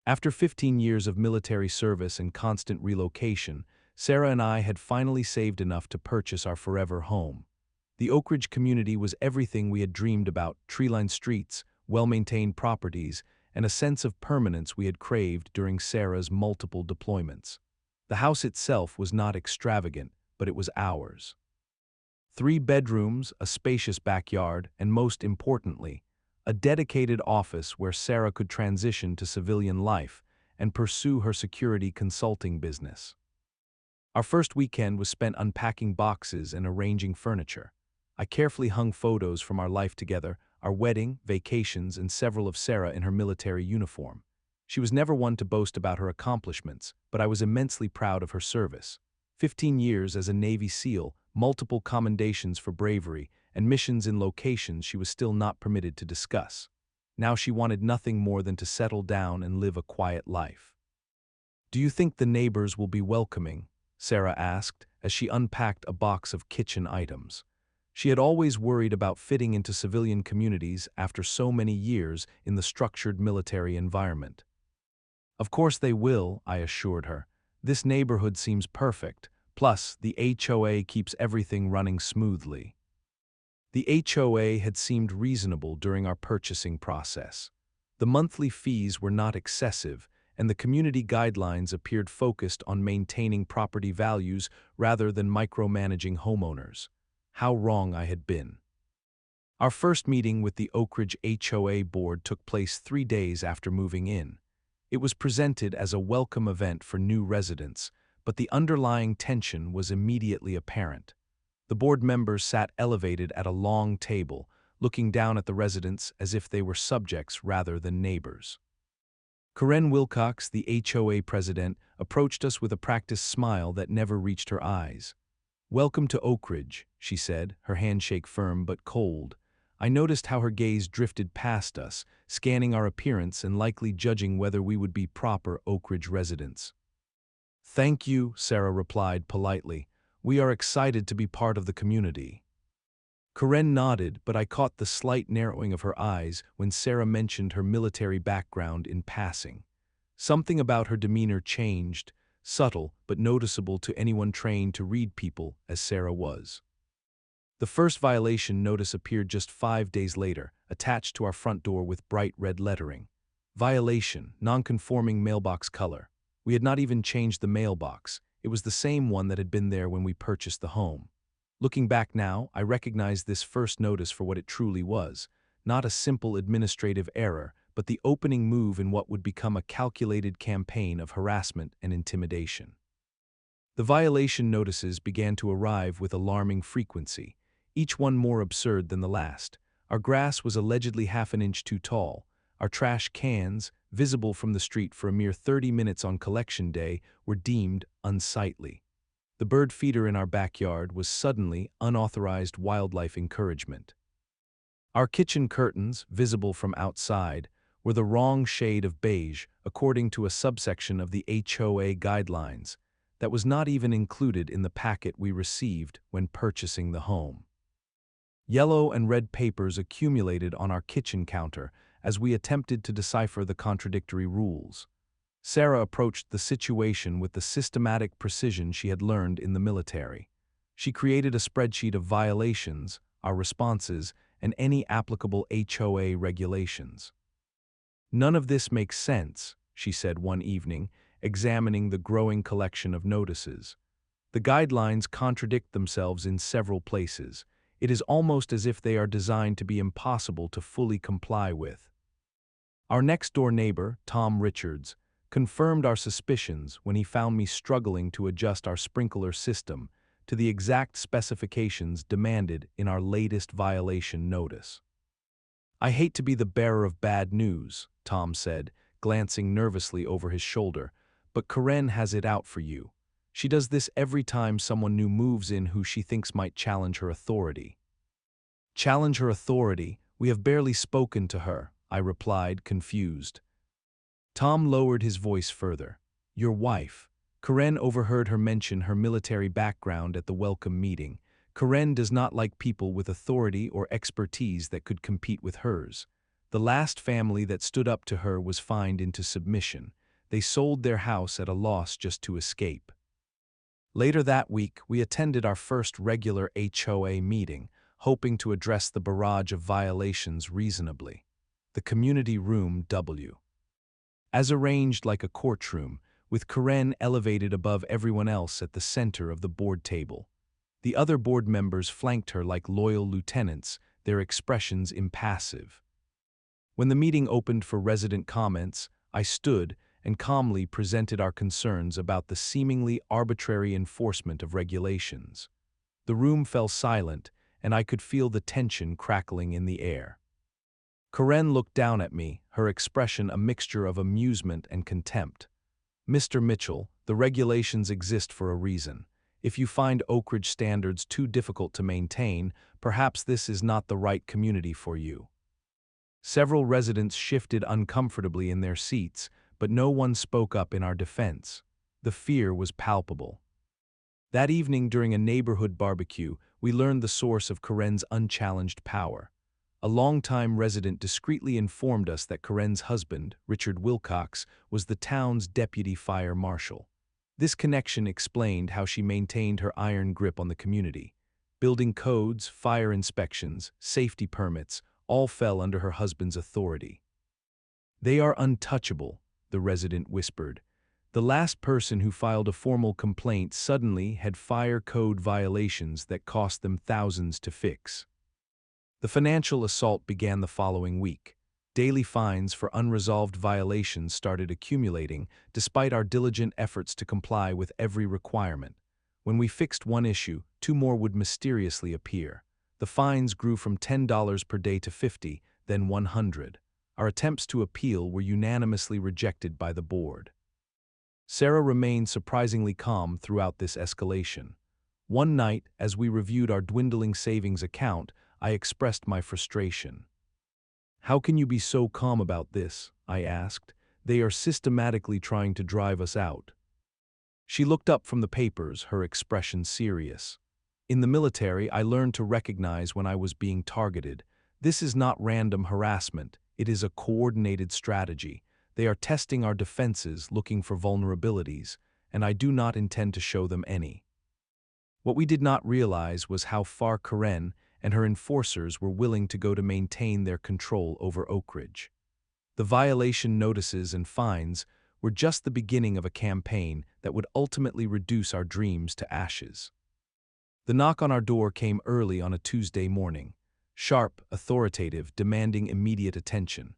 After 15 years of military service and constant relocation, Sarah and I had finally saved enough to purchase our forever home. The Oak Ridge community was everything we had dreamed about: tree-lined streets, well-maintained properties, and a sense of permanence we had craved during Sarah's multiple deployments. The house itself was not extravagant, but it was ours. 3 bedrooms, a spacious backyard, and most importantly, a dedicated office where Sarah could transition to civilian life and pursue her security consulting business. Our first weekend was spent unpacking boxes and arranging furniture. I carefully hung photos from our life together, our wedding, vacations, and several of Sarah in her military uniform. She was never one to boast about her accomplishments, but I was immensely proud of her service. 15 years as a Navy SEAL, multiple commendations for bravery, and missions in locations she was still not permitted to discuss. Now she wanted nothing more than to settle down and live a quiet life. "Do you think the neighbors will be welcoming?" Sarah asked as she unpacked a box of kitchen items. She had always worried about fitting into civilian communities after so many years in the structured military environment. "Of course they will," I assured her. "This neighborhood seems perfect, plus the HOA keeps everything running smoothly." The HOA had seemed reasonable during our purchasing process. The monthly fees were not excessive, and the community guidelines appeared focused on maintaining property values rather than micromanaging homeowners. How wrong I had been. Our first meeting with the Oak Ridge HOA board took place 3 days after moving in. It was presented as a welcome event for new residents, but the underlying tension was immediately apparent. The board members sat elevated at a long table, looking down at the residents as if they were subjects rather than neighbors. Karen Wilcox, the HOA president, approached us with a practiced smile that never reached her eyes. "Welcome to Oak Ridge," she said, her handshake firm but cold. I noticed how her gaze drifted past us, scanning our appearance and likely judging whether we would be proper Oak Ridge residents. "Thank you," Sarah replied politely. "We are excited to be part of the community." Karen nodded, but I caught the slight narrowing of her eyes when Sarah mentioned her military background in passing. Something about her demeanor changed, subtle but noticeable to anyone trained to read people as Sarah was. The first violation notice appeared just 5 days later, attached to our front door with bright red lettering. Violation: non-conforming mailbox color. We had not even changed the mailbox. It was the same one that had been there when we purchased the home. Looking back now, I recognized this first notice for what it truly was: not a simple administrative error, but the opening move in what would become a calculated campaign of harassment and intimidation. The violation notices began to arrive with alarming frequency, each one more absurd than the last. Our grass was allegedly half an inch too tall. Our trash cans, visible from the street for a mere 30 minutes on collection day, were deemed unsightly. The bird feeder in our backyard was suddenly unauthorized wildlife encouragement. Our kitchen curtains, visible from outside, were the wrong shade of beige according to a subsection of the HOA guidelines that was not even included in the packet we received when purchasing the home. Yellow and red papers accumulated on our kitchen counter as we attempted to decipher the contradictory rules. Sarah approached the situation with the systematic precision she had learned in the military. She created a spreadsheet of violations, our responses, and any applicable HOA regulations. "None of this makes sense," she said one evening, examining the growing collection of notices. "The guidelines contradict themselves in several places. It is almost as if they are designed to be impossible to fully comply with." Our next-door neighbor, Tom Richards, confirmed our suspicions when he found me struggling to adjust our sprinkler system to the exact specifications demanded in our latest violation notice. "I hate to be the bearer of bad news," Tom said, glancing nervously over his shoulder, "but Karen has it out for you. She does this every time someone new moves in who she thinks might challenge her authority." "Challenge her authority? We have barely spoken to her," I replied, confused. Tom lowered his voice further. "Your wife. Karen overheard her mention her military background at the welcome meeting. Karen does not like people with authority or expertise that could compete with hers. The last family that stood up to her was fined into submission. They sold their house at a loss just to escape. Later that week, we attended our first regular HOA meeting, hoping to address the barrage of violations reasonably. The community room W. As arranged like a courtroom, with Karen elevated above everyone else at the center of the board table. The other board members flanked her like loyal lieutenants, their expressions impassive. When the meeting opened for resident comments, I stood and calmly presented our concerns about the seemingly arbitrary enforcement of regulations. The room fell silent, and I could feel the tension crackling in the air. Karen looked down at me, her expression a mixture of amusement and contempt. "Mr. Mitchell, the regulations exist for a reason. If you find Oak Ridge standards too difficult to maintain, perhaps this is not the right community for you." Several residents shifted uncomfortably in their seats, but no one spoke up in our defense. The fear was palpable. That evening during a neighborhood barbecue, we learned the source of Karen's unchallenged power. A longtime resident discreetly informed us that Karen's husband, Richard Wilcox, was the town's deputy fire marshal. This connection explained how she maintained her iron grip on the community. Building codes, fire inspections, safety permits, all fell under her husband's authority. "They are untouchable," the resident whispered. The last person who filed a formal complaint suddenly had fire code violations that cost them thousands to fix. The financial assault began the following week. Daily fines for unresolved violations started accumulating, despite our diligent efforts to comply with every requirement. When we fixed one issue, two more would mysteriously appear. The fines grew from $10 per day to $50, then $100. Our attempts to appeal were unanimously rejected by the board. Sarah remained surprisingly calm throughout this escalation. One night, as we reviewed our dwindling savings account, I expressed my frustration. "How can you be so calm about this?" I asked. "They are systematically trying to drive us out." She looked up from the papers, her expression serious. "In the military, I learned to recognize when I was being targeted. This is not random harassment, it is a coordinated strategy. They are testing our defenses, looking for vulnerabilities, and I do not intend to show them any." What we did not realize was how far Karen and her enforcers were willing to go to maintain their control over Oak Ridge. The violation notices and fines were just the beginning of a campaign that would ultimately reduce our dreams to ashes. The knock on our door came early on a Tuesday morning. Sharp, authoritative, demanding immediate attention.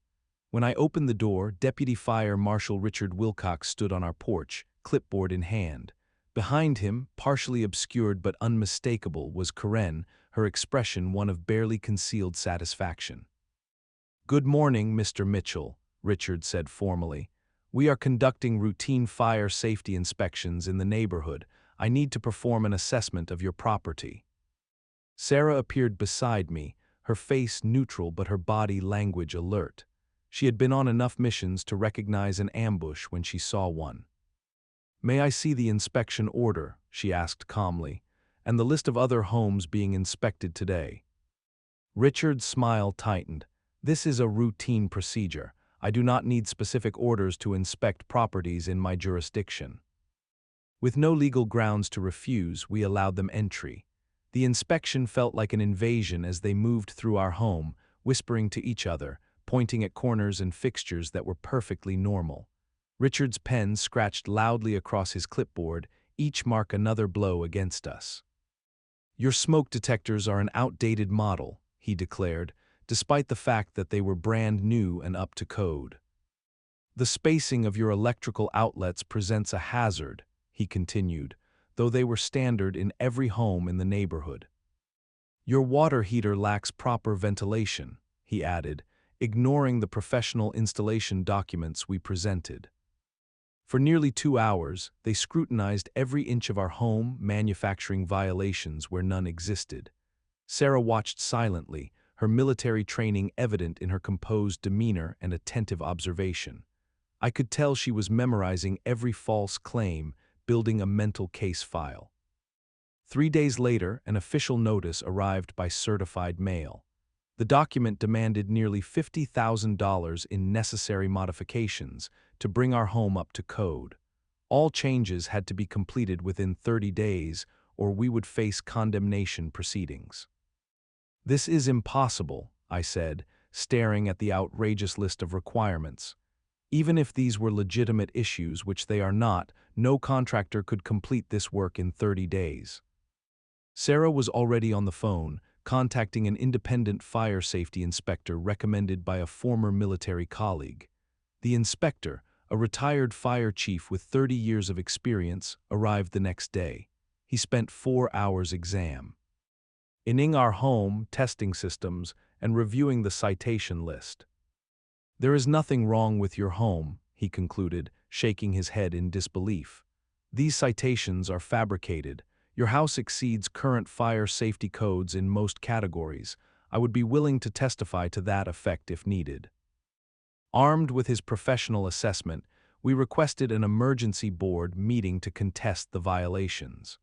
When I opened the door, Deputy Fire Marshal Richard Wilcox stood on our porch, clipboard in hand. Behind him, partially obscured but unmistakable, was Karen, her expression one of barely concealed satisfaction. "Good morning, Mr. Mitchell," Richard said formally. "We are conducting routine fire safety inspections in the neighborhood. I need to perform an assessment of your property." Sarah appeared beside me, her face neutral but her body language alert. She had been on enough missions to recognize an ambush when she saw one. "May I see the inspection order?" she asked calmly, "and the list of other homes being inspected today." Richard's smile tightened. "This is a routine procedure. I do not need specific orders to inspect properties in my jurisdiction." With no legal grounds to refuse, we allowed them entry. The inspection felt like an invasion as they moved through our home, whispering to each other, pointing at corners and fixtures that were perfectly normal. Richard's pen scratched loudly across his clipboard, each mark another blow against us. "Your smoke detectors are an outdated model," he declared, despite the fact that they were brand new and up to code. "The spacing of your electrical outlets presents a hazard," he continued, though they were standard in every home in the neighborhood. "Your water heater lacks proper ventilation," he added, ignoring the professional installation documents we presented. For nearly 2 hours, they scrutinized every inch of our home, manufacturing violations where none existed. Sarah watched silently, her military training evident in her composed demeanor and attentive observation. I could tell she was memorizing every false claim, building a mental case file. 3 days later, an official notice arrived by certified mail. The document demanded nearly $50,000 in necessary modifications to bring our home up to code. All changes had to be completed within 30 days, or we would face condemnation proceedings. "This is impossible," I said, staring at the outrageous list of requirements. "Even if these were legitimate issues, which they are not, no contractor could complete this work in 30 days. Sarah was already on the phone, contacting an independent fire safety inspector recommended by a former military colleague. The inspector, a retired fire chief with 30 years of experience, arrived the next day. He spent 4 hours examining our home, testing systems, and reviewing the citation list. "There is nothing wrong with your home," he concluded, shaking his head in disbelief. "These citations are fabricated. Your house exceeds current fire safety codes in most categories. I would be willing to testify to that effect if needed." Armed with his professional assessment, we requested an emergency board meeting to contest the violations.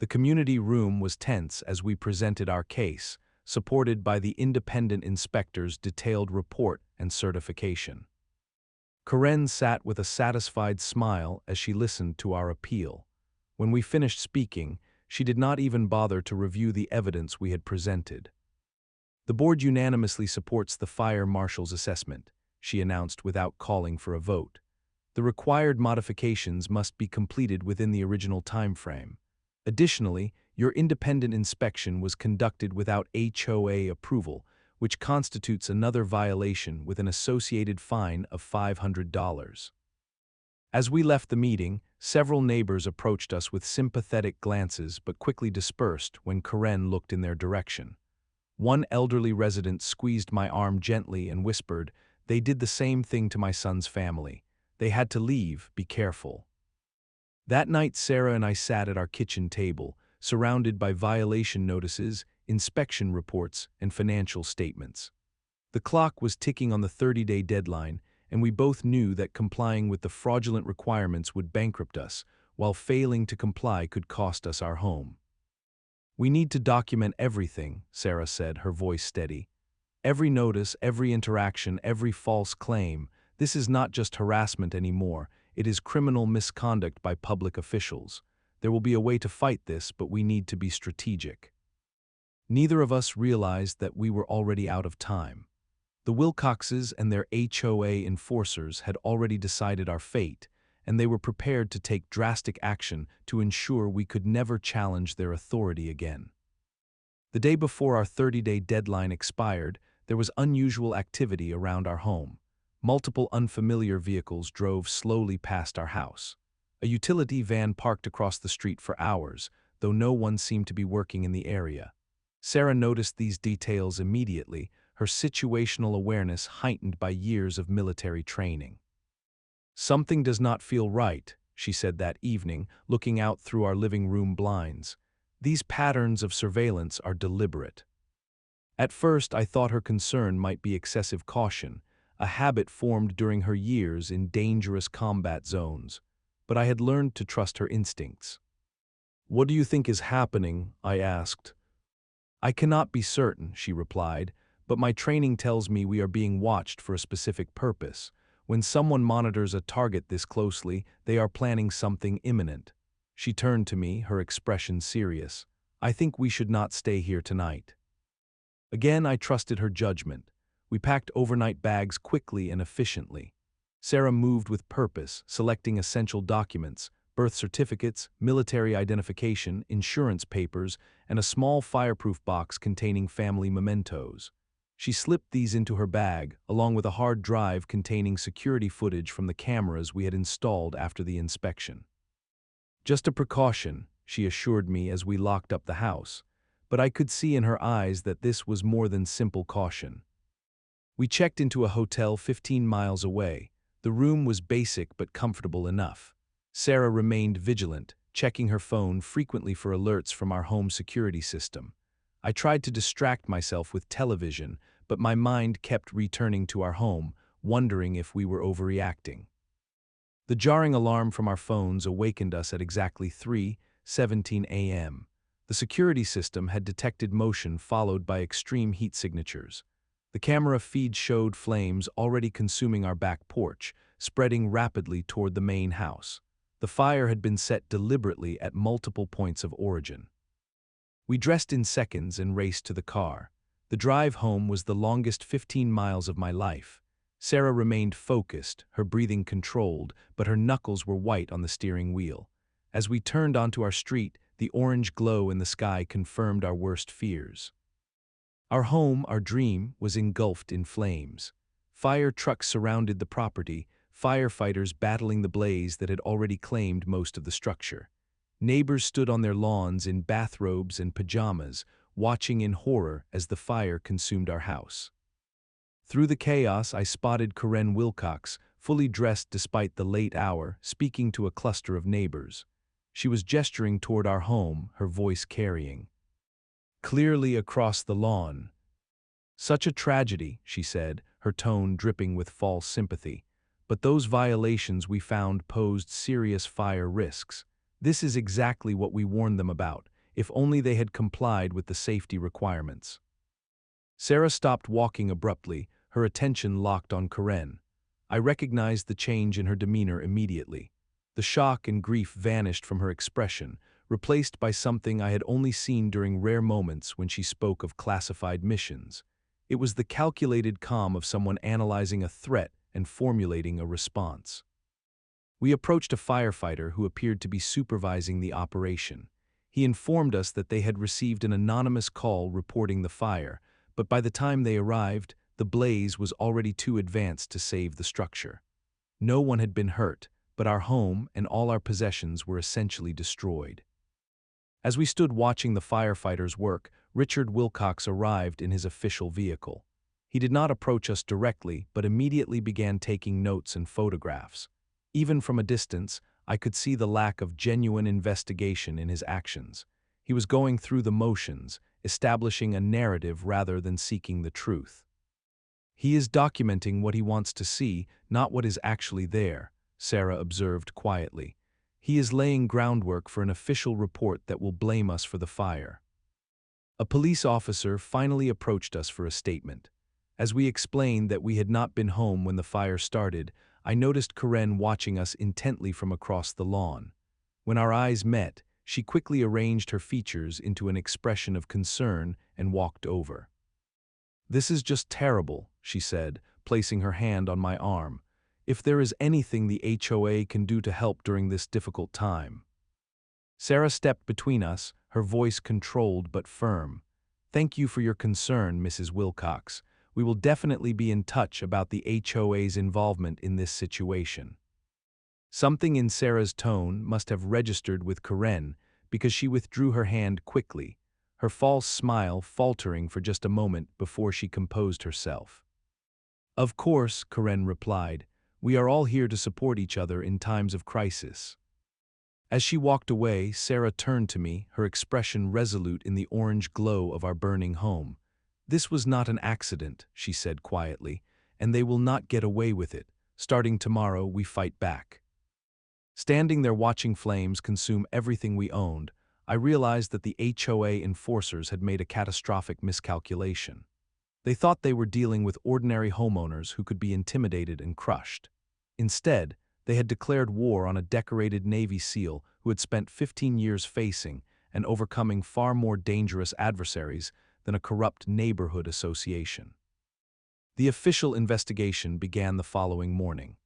The community room was tense as we presented our case, supported by the independent inspector's detailed report and certification. Karen sat with a satisfied smile as she listened to our appeal. When we finished speaking, she did not even bother to review the evidence we had presented. "The board unanimously supports the fire marshal's assessment," she announced without calling for a vote. "The required modifications must be completed within the original time frame. Additionally, your independent inspection was conducted without HOA approval, which constitutes another violation with an associated fine of $500. As we left the meeting, several neighbors approached us with sympathetic glances but quickly dispersed when Karen looked in their direction. One elderly resident squeezed my arm gently and whispered, "They did the same thing to my son's family. They had to leave, be careful." That night, Sarah and I sat at our kitchen table, surrounded by violation notices, inspection reports, and financial statements. The clock was ticking on the 30-day deadline, and we both knew that complying with the fraudulent requirements would bankrupt us, while failing to comply could cost us our home. "We need to document everything," Sarah said, her voice steady. "Every notice, every interaction, every false claim. This is not just harassment anymore, it is criminal misconduct by public officials. There will be a way to fight this, but we need to be strategic." Neither of us realized that we were already out of time. The Wilcoxes and their HOA enforcers had already decided our fate, and they were prepared to take drastic action to ensure we could never challenge their authority again. The day before our 30-day deadline expired, there was unusual activity around our home. Multiple unfamiliar vehicles drove slowly past our house. A utility van parked across the street for hours, though no one seemed to be working in the area. Sarah noticed these details immediately, her situational awareness heightened by years of military training. "Something does not feel right," she said that evening, looking out through our living room blinds. "These patterns of surveillance are deliberate." At first, I thought her concern might be excessive caution, a habit formed during her years in dangerous combat zones, but I had learned to trust her instincts. "What do you think is happening?" I asked. "I cannot be certain," she replied, "but my training tells me we are being watched for a specific purpose. When someone monitors a target this closely, they are planning something imminent." She turned to me, her expression serious. "I think we should not stay here tonight." Again, I trusted her judgment. We packed overnight bags quickly and efficiently. Sarah moved with purpose, selecting essential documents, birth certificates, military identification, insurance papers, and a small fireproof box containing family mementos. She slipped these into her bag, along with a hard drive containing security footage from the cameras we had installed after the inspection. "Just a precaution," she assured me as we locked up the house, but I could see in her eyes that this was more than simple caution. We checked into a hotel 15 miles away. The room was basic but comfortable enough. Sarah remained vigilant, checking her phone frequently for alerts from our home security system. I tried to distract myself with television, but my mind kept returning to our home, wondering if we were overreacting. The jarring alarm from our phones awakened us at exactly 3:17 a.m. The security system had detected motion followed by extreme heat signatures. The camera feed showed flames already consuming our back porch, spreading rapidly toward the main house. The fire had been set deliberately at multiple points of origin. We dressed in seconds and raced to the car. The drive home was the longest 15 miles of my life. Sarah remained focused, her breathing controlled, but her knuckles were white on the steering wheel. As we turned onto our street, the orange glow in the sky confirmed our worst fears. Our home, our dream, was engulfed in flames. Fire trucks surrounded the property, firefighters battling the blaze that had already claimed most of the structure. Neighbors stood on their lawns in bathrobes and pajamas, watching in horror as the fire consumed our house. Through the chaos, I spotted Karen Wilcox, fully dressed despite the late hour, speaking to a cluster of neighbors. She was gesturing toward our home, her voice carrying clearly across the lawn. "Such a tragedy," she said, her tone dripping with false sympathy. "But those violations we found posed serious fire risks. This is exactly what we warned them about, if only they had complied with the safety requirements." Sarah stopped walking abruptly, her attention locked on Karen. I recognized the change in her demeanor immediately. The shock and grief vanished from her expression, replaced by something I had only seen during rare moments when she spoke of classified missions. It was the calculated calm of someone analyzing a threat and formulating a response. We approached a firefighter who appeared to be supervising the operation. He informed us that they had received an anonymous call reporting the fire, but by the time they arrived, the blaze was already too advanced to save the structure. No one had been hurt, but our home and all our possessions were essentially destroyed. As we stood watching the firefighters work, Richard Wilcox arrived in his official vehicle. He did not approach us directly, but immediately began taking notes and photographs. Even from a distance, I could see the lack of genuine investigation in his actions. He was going through the motions, establishing a narrative rather than seeking the truth. "He is documenting what he wants to see, not what is actually there," Sarah observed quietly. "He is laying groundwork for an official report that will blame us for the fire." A police officer finally approached us for a statement. As we explained that we had not been home when the fire started, I noticed Karen watching us intently from across the lawn. When our eyes met, she quickly arranged her features into an expression of concern and walked over. "This is just terrible," she said, placing her hand on my arm. "If there is anything the HOA can do to help during this difficult time." Sarah stepped between us, her voice controlled but firm. "Thank you for your concern, Mrs. Wilcox. We will definitely be in touch about the HOA's involvement in this situation." Something in Sarah's tone must have registered with Karen, because she withdrew her hand quickly, her false smile faltering for just a moment before she composed herself. "Of course," Karen replied, "we are all here to support each other in times of crisis." As she walked away, Sarah turned to me, her expression resolute in the orange glow of our burning home. "This was not an accident," she said quietly, "and they will not get away with it. Starting tomorrow, we fight back." Standing there watching flames consume everything we owned, I realized that the HOA enforcers had made a catastrophic miscalculation. They thought they were dealing with ordinary homeowners who could be intimidated and crushed. Instead, they had declared war on a decorated Navy SEAL who had spent 15 years facing and overcoming far more dangerous adversaries than a corrupt neighborhood association. The official investigation began the following morning.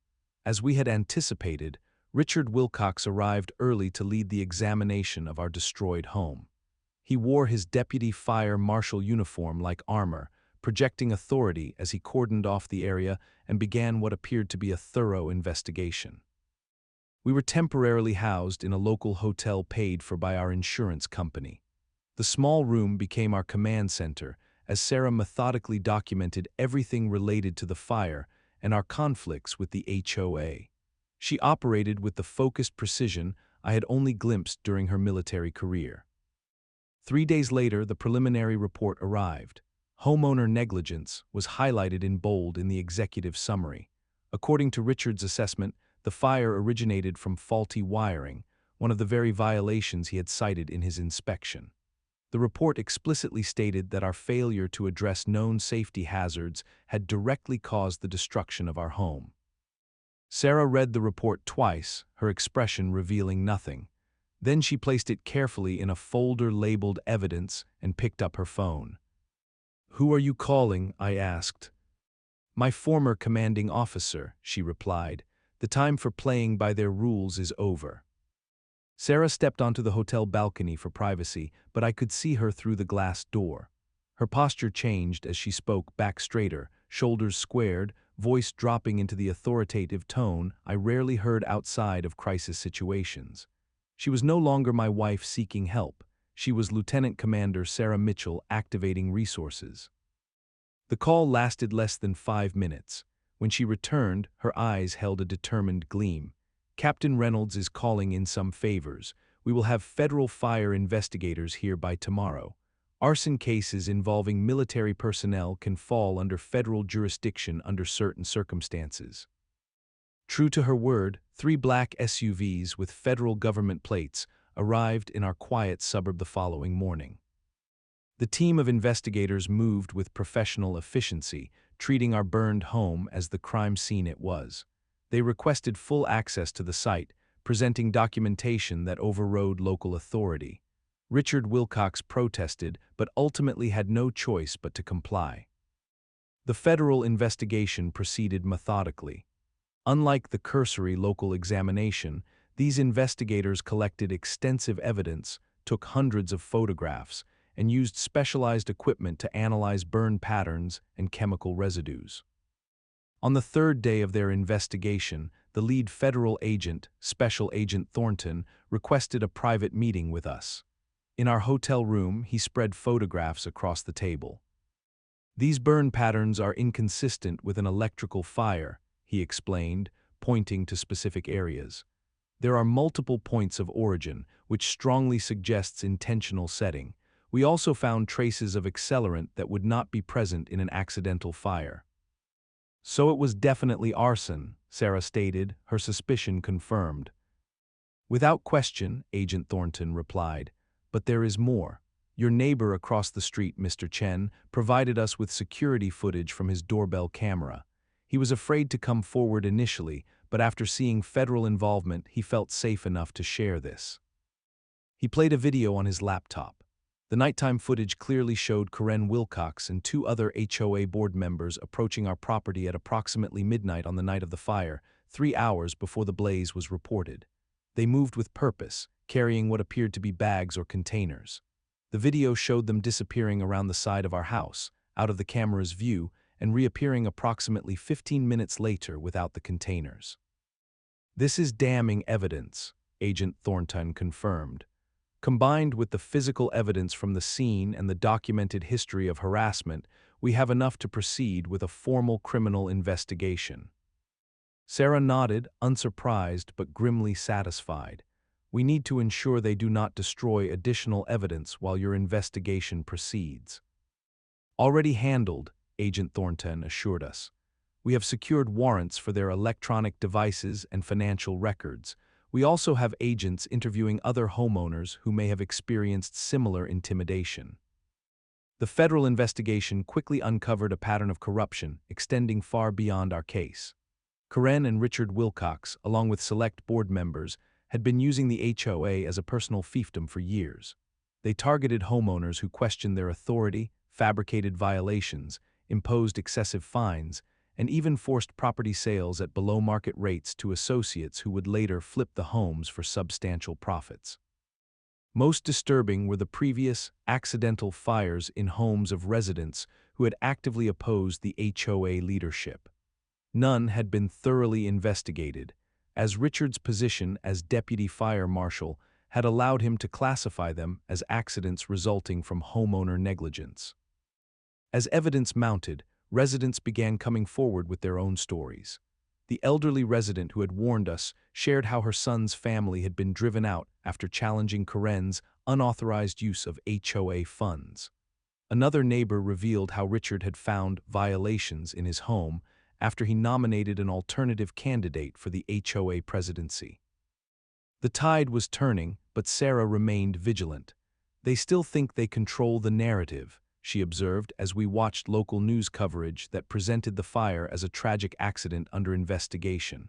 As we had anticipated, Richard Wilcox arrived early to lead the examination of our destroyed home. He wore his deputy fire marshal uniform like armor, projecting authority as he cordoned off the area and began what appeared to be a thorough investigation. We were temporarily housed in a local hotel paid for by our insurance company. The small room became our command center as Sarah methodically documented everything related to the fire and our conflicts with the HOA. She operated with the focused precision I had only glimpsed during her military career. 3 days later, the preliminary report arrived. Homeowner negligence was highlighted in bold in the executive summary. According to Richard's assessment, the fire originated from faulty wiring, one of the very violations he had cited in his inspection. The report explicitly stated that our failure to address known safety hazards had directly caused the destruction of our home. Sarah read the report twice, her expression revealing nothing. Then she placed it carefully in a folder labeled Evidence and picked up her phone. "Who are you calling?" I asked. "My former commanding officer," she replied. "The time for playing by their rules is over." Sarah stepped onto the hotel balcony for privacy, but I could see her through the glass door. Her posture changed as she spoke, back straighter, shoulders squared, voice dropping into the authoritative tone I rarely heard outside of crisis situations. She was no longer my wife seeking help. She was Lieutenant Commander Sarah Mitchell activating resources. The call lasted less than 5 minutes. When she returned, her eyes held a determined gleam. "Captain Reynolds is calling in some favors. We will have federal fire investigators here by tomorrow. Arson cases involving military personnel can fall under federal jurisdiction under certain circumstances." True to her word, 3 black SUVs with federal government plates arrived in our quiet suburb the following morning. The team of investigators moved with professional efficiency, treating our burned home as the crime scene it was. They requested full access to the site, presenting documentation that overrode local authority. Richard Wilcox protested, but ultimately had no choice but to comply. The federal investigation proceeded methodically. Unlike the cursory local examination, these investigators collected extensive evidence, took hundreds of photographs, and used specialized equipment to analyze burn patterns and chemical residues. On the 3rd day of their investigation, the lead federal agent, Special Agent Thornton, requested a private meeting with us. In our hotel room, he spread photographs across the table. "These burn patterns are inconsistent with an electrical fire," he explained, pointing to specific areas. "There are multiple points of origin, which strongly suggests intentional setting. We also found traces of accelerant that would not be present in an accidental fire." "So it was definitely arson," Sarah stated, her suspicion confirmed. "Without question," Agent Thornton replied. "But there is more. Your neighbor across the street, Mr. Chen, provided us with security footage from his doorbell camera. He was afraid to come forward initially, but after seeing federal involvement, he felt safe enough to share this. He played a video on his laptop. The nighttime footage clearly showed Karen Wilcox and 2 other HOA board members approaching our property at approximately midnight on the night of the fire, 3 hours before the blaze was reported. They moved with purpose, carrying what appeared to be bags or containers. The video showed them disappearing around the side of our house, out of the camera's view, and reappearing approximately 15 minutes later without the containers. "This is damning evidence," Agent Thornton confirmed. "Combined with the physical evidence from the scene and the documented history of harassment, we have enough to proceed with a formal criminal investigation." Sarah nodded, unsurprised but grimly satisfied. "We need to ensure they do not destroy additional evidence while your investigation proceeds." "Already handled," Agent Thornton assured us. "We have secured warrants for their electronic devices and financial records. We also have agents interviewing other homeowners who may have experienced similar intimidation." The federal investigation quickly uncovered a pattern of corruption extending far beyond our case. Karen and Richard Wilcox, along with select board members, had been using the HOA as a personal fiefdom for years. They targeted homeowners who questioned their authority, fabricated violations, imposed excessive fines, and even forced property sales at below-market rates to associates who would later flip the homes for substantial profits. Most disturbing were the previous, accidental fires in homes of residents who had actively opposed the HOA leadership. None had been thoroughly investigated, as Richard's position as deputy fire marshal had allowed him to classify them as accidents resulting from homeowner negligence. As evidence mounted, residents began coming forward with their own stories. The elderly resident who had warned us shared how her son's family had been driven out after challenging Karen's unauthorized use of HOA funds. Another neighbor revealed how Richard had found violations in his home after he nominated an alternative candidate for the HOA presidency. The tide was turning, but Sarah remained vigilant. They still think they control the narrative, she observed as we watched local news coverage that presented the fire as a tragic accident under investigation.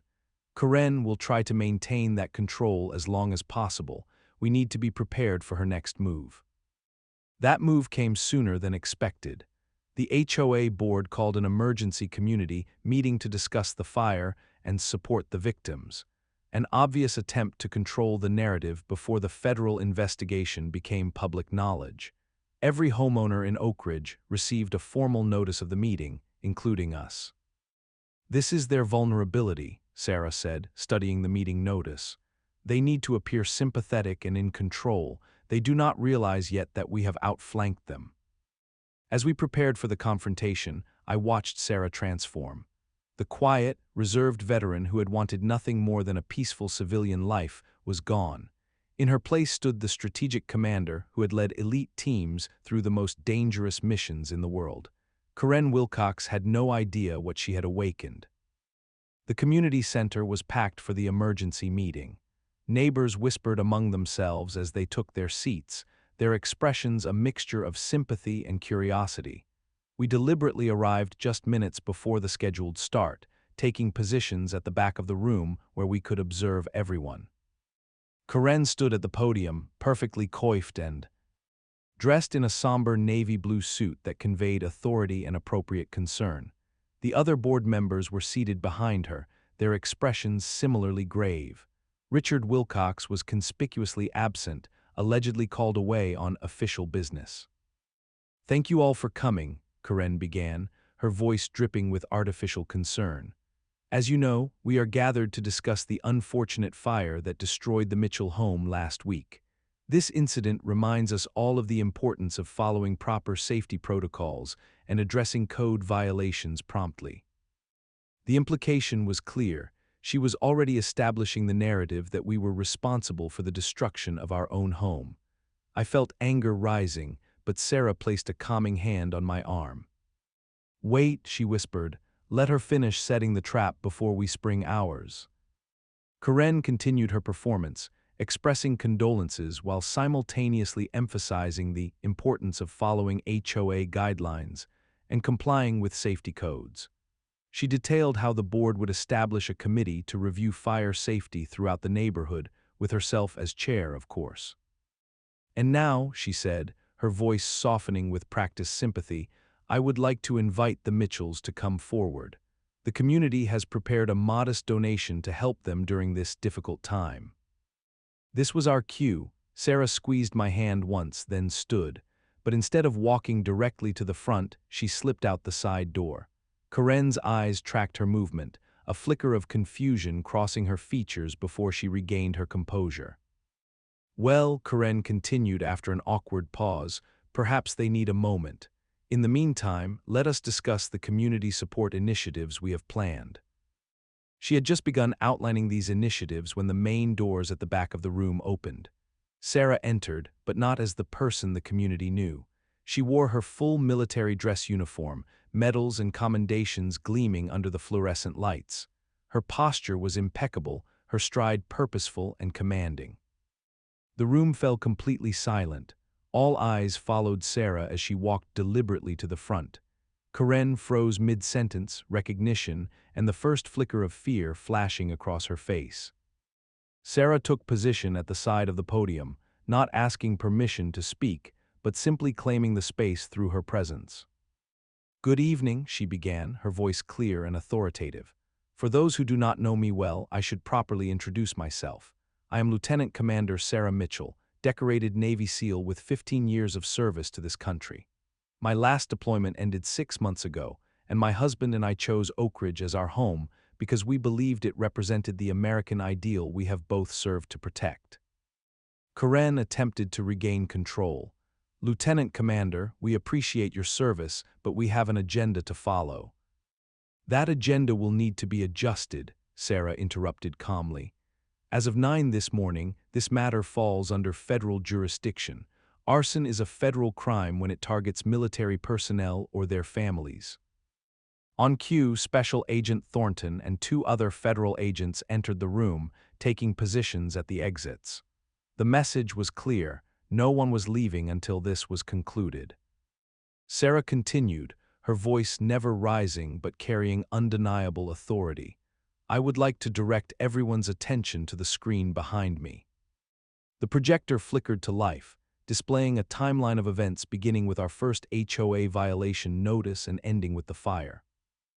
Karen will try to maintain that control as long as possible. We need to be prepared for her next move. That move came sooner than expected. The HOA board called an emergency community meeting to discuss the fire and support the victims, an obvious attempt to control the narrative before the federal investigation became public knowledge. Every homeowner in Oak Ridge received a formal notice of the meeting, including us. This is their vulnerability, Sarah said, studying the meeting notice. They need to appear sympathetic and in control. They do not realize yet that we have outflanked them. As we prepared for the confrontation, I watched Sarah transform. The quiet, reserved veteran who had wanted nothing more than a peaceful civilian life was gone. In her place stood the strategic commander who had led elite teams through the most dangerous missions in the world. Karen Wilcox had no idea what she had awakened. The community center was packed for the emergency meeting. Neighbors whispered among themselves as they took their seats, their expressions a mixture of sympathy and curiosity. We deliberately arrived just minutes before the scheduled start, taking positions at the back of the room where we could observe everyone. Karen stood at the podium, perfectly coiffed and dressed in a somber navy blue suit that conveyed authority and appropriate concern. The other board members were seated behind her, their expressions similarly grave. Richard Wilcox was conspicuously absent, allegedly called away on official business. "Thank you all for coming," Karen began, her voice dripping with artificial concern. "As you know, we are gathered to discuss the unfortunate fire that destroyed the Mitchell home last week. This incident reminds us all of the importance of following proper safety protocols and addressing code violations promptly." The implication was clear. She was already establishing the narrative that we were responsible for the destruction of our own home. I felt anger rising, but Sarah placed a calming hand on my arm. "Wait," she whispered, "let her finish setting the trap before we spring ours." Karen continued her performance, expressing condolences while simultaneously emphasizing the importance of following HOA guidelines and complying with safety codes. She detailed how the board would establish a committee to review fire safety throughout the neighborhood, with herself as chair, of course. "And now," she said, her voice softening with practiced sympathy, "I would like to invite the Mitchells to come forward. The community has prepared a modest donation to help them during this difficult time." This was our cue. Sarah squeezed my hand once, then stood. But instead of walking directly to the front, she slipped out the side door. Karen's eyes tracked her movement, a flicker of confusion crossing her features before she regained her composure. "Well," Karen continued after an awkward pause, "perhaps they need a moment. In the meantime, let us discuss the community support initiatives we have planned." She had just begun outlining these initiatives when the main doors at the back of the room opened. Sarah entered, but not as the person the community knew. She wore her full military dress uniform, medals and commendations gleaming under the fluorescent lights. Her posture was impeccable, her stride purposeful and commanding. The room fell completely silent. All eyes followed Sarah as she walked deliberately to the front. Karen froze mid-sentence, recognition, and the first flicker of fear flashing across her face. Sarah took position at the side of the podium, not asking permission to speak, but simply claiming the space through her presence. "Good evening," she began, her voice clear and authoritative. "For those who do not know me well, I should properly introduce myself. I am Lieutenant Commander Sarah Mitchell, decorated Navy SEAL with 15 years of service to this country. My last deployment ended 6 months ago, and my husband and I chose Oak Ridge as our home because we believed it represented the American ideal we have both served to protect." Karen attempted to regain control. "Lieutenant Commander, we appreciate your service, but we have an agenda to follow." "That agenda will need to be adjusted," Sarah interrupted calmly. "As of 9 this morning, this matter falls under federal jurisdiction. Arson is a federal crime when it targets military personnel or their families." On cue, Special Agent Thornton and 2 other federal agents entered the room, taking positions at the exits. The message was clear: No one was leaving until this was concluded. Sarah continued, her voice never rising but carrying undeniable authority. I would like to direct everyone's attention to the screen behind me. The projector flickered to life, displaying a timeline of events beginning with our first HOA violation notice and ending with the fire.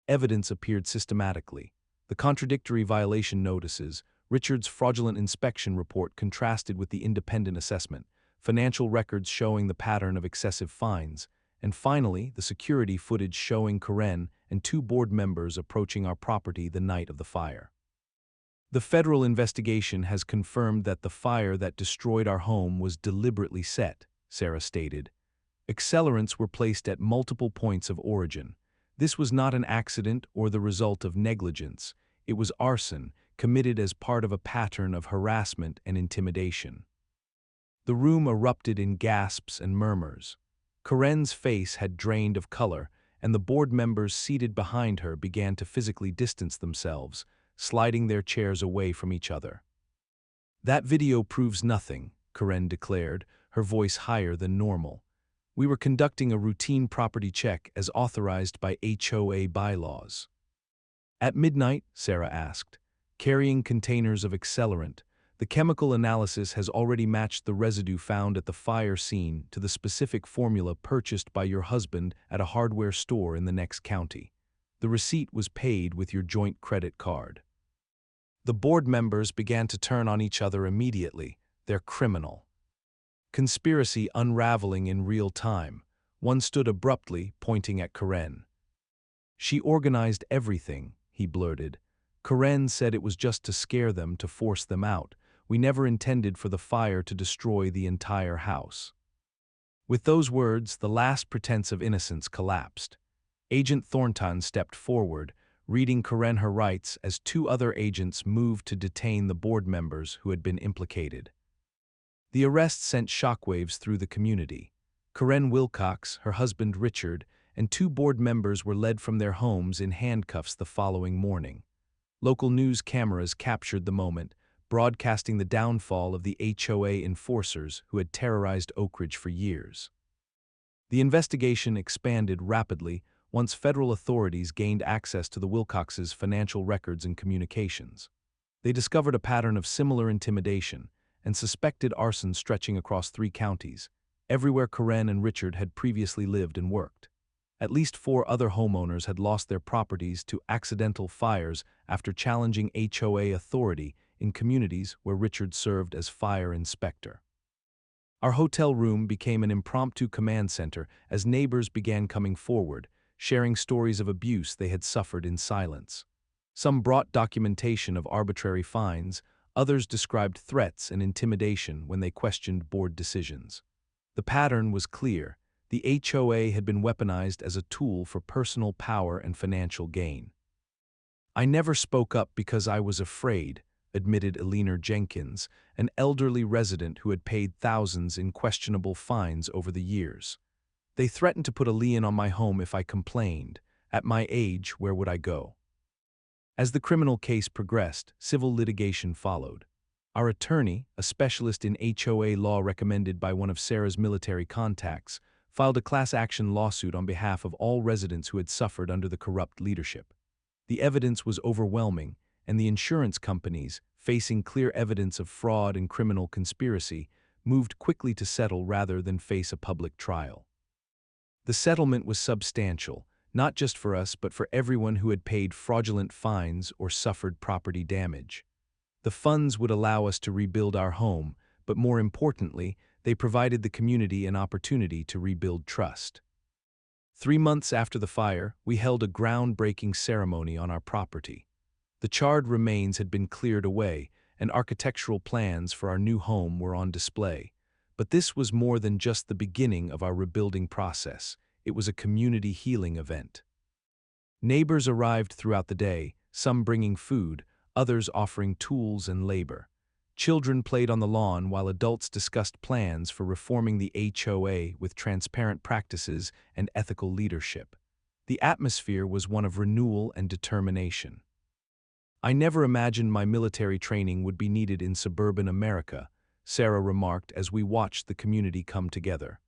Evidence appeared systematically. The contradictory violation notices, Richard's fraudulent inspection report contrasted with the independent assessment, financial records showing the pattern of excessive fines, and finally, the security footage showing Karen and two board members approaching our property the night of the fire. The federal investigation has confirmed that the fire that destroyed our home was deliberately set, Sarah stated. Accelerants were placed at multiple points of origin. This was not an accident or the result of negligence. It was arson, committed as part of a pattern of harassment and intimidation. The room erupted in gasps and murmurs. Karen's face had drained of color, and the board members seated behind her began to physically distance themselves, sliding their chairs away from each other. That video proves nothing, Karen declared, her voice higher than normal. We were conducting a routine property check as authorized by HOA bylaws. At midnight, Sarah asked, carrying containers of accelerant, the chemical analysis has already matched the residue found at the fire scene to the specific formula purchased by your husband at a hardware store in the next county. The receipt was paid with your joint credit card. The board members began to turn on each other immediately. They're criminal. Conspiracy unraveling in real time. One stood abruptly, pointing at Karen. She organized everything, he blurted. Karen said it was just to scare them, to force them out. We never intended for the fire to destroy the entire house. With those words, the last pretense of innocence collapsed. Agent Thornton stepped forward, reading Karen her rights as two other agents moved to detain the board members who had been implicated. The arrest sent shockwaves through the community. Karen Wilcox, her husband Richard, and two board members were led from their homes in handcuffs the following morning. Local news cameras captured the moment, broadcasting the downfall of the HOA enforcers who had terrorized Oak Ridge for years. The investigation expanded rapidly once federal authorities gained access to the Wilcoxes' financial records and communications. They discovered a pattern of similar intimidation and suspected arson stretching across 3 counties, everywhere Karen and Richard had previously lived and worked. At least 4 other homeowners had lost their properties to accidental fires after challenging HOA authority in communities where Richard served as fire inspector. Our hotel room became an impromptu command center as neighbors began coming forward, sharing stories of abuse they had suffered in silence. Some brought documentation of arbitrary fines, others described threats and intimidation when they questioned board decisions. The pattern was clear. The HOA had been weaponized as a tool for personal power and financial gain. I never spoke up because I was afraid, admitted Eleanor Jenkins, an elderly resident who had paid thousands in questionable fines over the years. They threatened to put a lien on my home if I complained. At my age, where would I go? As the criminal case progressed, civil litigation followed. Our attorney, a specialist in HOA law recommended by one of Sarah's military contacts, filed a class-action lawsuit on behalf of all residents who had suffered under the corrupt leadership. The evidence was overwhelming, and the insurance companies, facing clear evidence of fraud and criminal conspiracy, moved quickly to settle rather than face a public trial. The settlement was substantial, not just for us but for everyone who had paid fraudulent fines or suffered property damage. The funds would allow us to rebuild our home, but more importantly, they provided the community an opportunity to rebuild trust. 3 months after the fire, we held a groundbreaking ceremony on our property. The charred remains had been cleared away, and architectural plans for our new home were on display. But this was more than just the beginning of our rebuilding process. It was a community healing event. Neighbors arrived throughout the day, some bringing food, others offering tools and labor. Children played on the lawn while adults discussed plans for reforming the HOA with transparent practices and ethical leadership. The atmosphere was one of renewal and determination. I never imagined my military training would be needed in suburban America, Sarah remarked as we watched the community come together.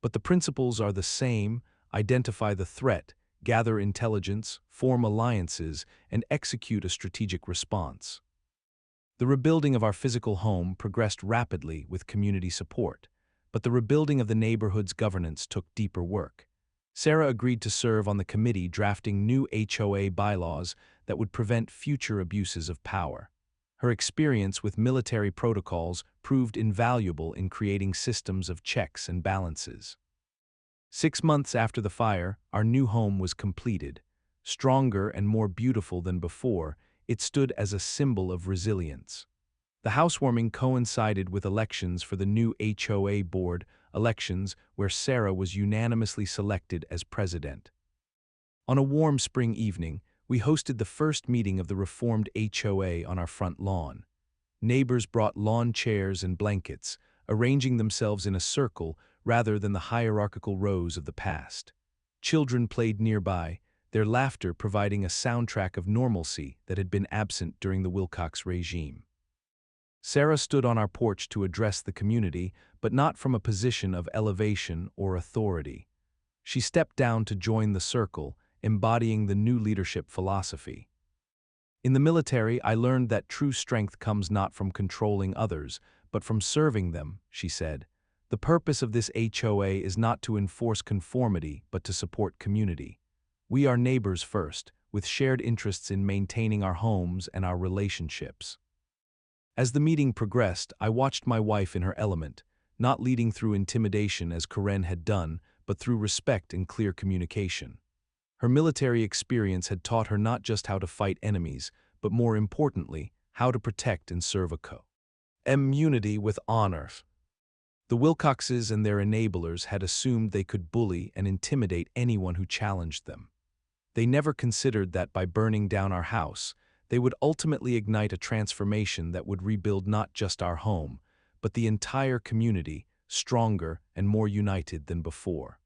But the principles are the same: identify the threat, gather intelligence, form alliances, and execute a strategic response. The rebuilding of our physical home progressed rapidly with community support, but the rebuilding of the neighborhood's governance took deeper work. Sarah agreed to serve on the committee drafting new HOA bylaws that would prevent future abuses of power. Her experience with military protocols proved invaluable in creating systems of checks and balances. 6 months after the fire, our new home was completed. Stronger and more beautiful than before, it stood as a symbol of resilience. The housewarming coincided with elections for the new HOA board, elections where Sarah was unanimously selected as president. On a warm spring evening, we hosted the first meeting of the reformed HOA on our front lawn. Neighbors brought lawn chairs and blankets, arranging themselves in a circle rather than the hierarchical rows of the past. Children played nearby, their laughter providing a soundtrack of normalcy that had been absent during the Wilcox regime. Sarah stood on our porch to address the community, but not from a position of elevation or authority. She stepped down to join the circle, embodying the new leadership philosophy. In the military, I learned that true strength comes not from controlling others, but from serving them, she said. The purpose of this HOA is not to enforce conformity, but to support community. We are neighbors first, with shared interests in maintaining our homes and our relationships. As the meeting progressed, I watched my wife in her element, not leading through intimidation as Karen had done, but through respect and clear communication. Her military experience had taught her not just how to fight enemies, but more importantly, how to protect and serve a community with honor. The Wilcoxes and their enablers had assumed they could bully and intimidate anyone who challenged them. They never considered that by burning down our house, they would ultimately ignite a transformation that would rebuild not just our home, but the entire community, stronger and more united than before.